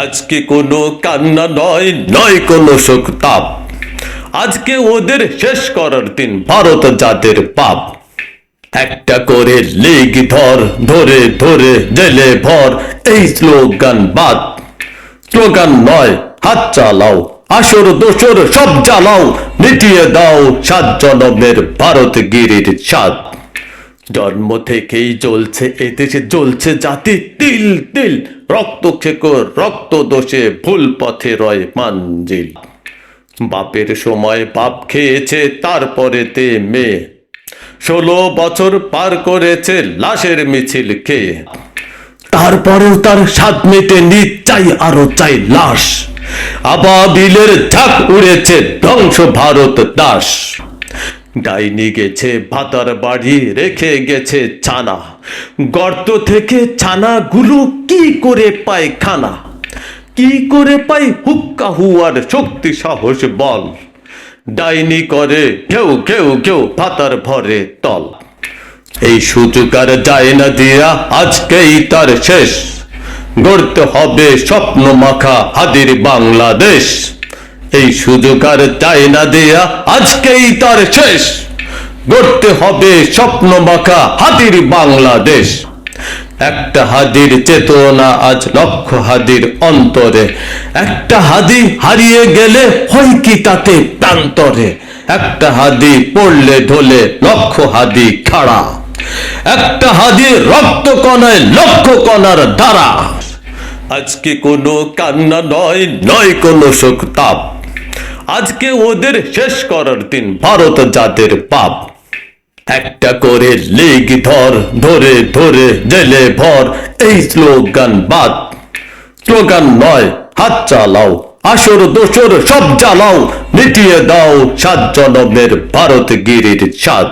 আজকে কোনো কান্না নয়, নয় কোনো শোক তাপ। আজকে ওদের শেষ করার দিন, ভারত জাতের পাপ। একটা করে লেগ ধর, ধরে ধরে জেলে ভর, এই স্লোগান বাদ। স্লোগান নয়, হাত চালাও, আসর দোসর সব জ্বালাও, মিটিয়ে দাও 7 জনমের ভারতগিরির স্বাদ। জন্ম থেকেই জ্বলছে এদেশে, জ্বলছে জাতি তিল তিল, রক্ত খেকো রক্ত দোষে ভুল পথে রয় মানজিল। বাপের সময় বাপ খেয়েছে, তারপরেতে মেয়ে, 16 বছর পার করেছে লাশের মিছিল খেয়ে। তারপরেও তার স্বাদ মেটেনি, চাই আরো চাই লাশ। আবাবিলের ঝাঁক উড়েছে, ধ্বংস ভারত দাস। ডাইনি গেছে ভাতার বাড়ি, রেখে গেছে ছানা, গর্ত থেকে ছানাগুলো কি করে পায় খানা? কি করে পায় হুক্কা হুয়ার শক্তি সাহস বল? ডাইনি করে ঘেউ ঘেউ ঘেউ ভাতার ভরে তল। এই সুযোগ আর যায় না দিয়া, আজকেই তার শেষ। গড়তে হবে স্বপ্ন মাখা হাদির বাংলাদেশ। এই সুযোগ আর যায় না দিয়া, আজকেই তার শেষ। গড়তে হবে স্বপ্ন মাখা হাদির বাংলাদেশ। একটা হাদির চেতনা আজ লক্ষ হাদির অন্তরে। একটা হাদি হারিয়ে গেলে হয় কি তাতে প্রান্তরে? একটা হাদি পড়লে ঢলে লক্ষ হাদি খাড়া। একটা হাদির রক্ত কণায় লক্ষ কণার ধারা। আজকে কোনো কান্না নয়, নয় কোনো শোক তাপ। আজকে ওদের শেষ করার দিন, ভারত জাতের পাপ। একটা করে লেগ ধর, ধরে ধরে জেলে ভর, এই স্লোগান বাদ। স্লোগান নয়, হাত চালাও, আসর দোসর সব জ্বালাও, মিটিয়ে দাও 7 জনমের ভারতগিরির স্বাদ।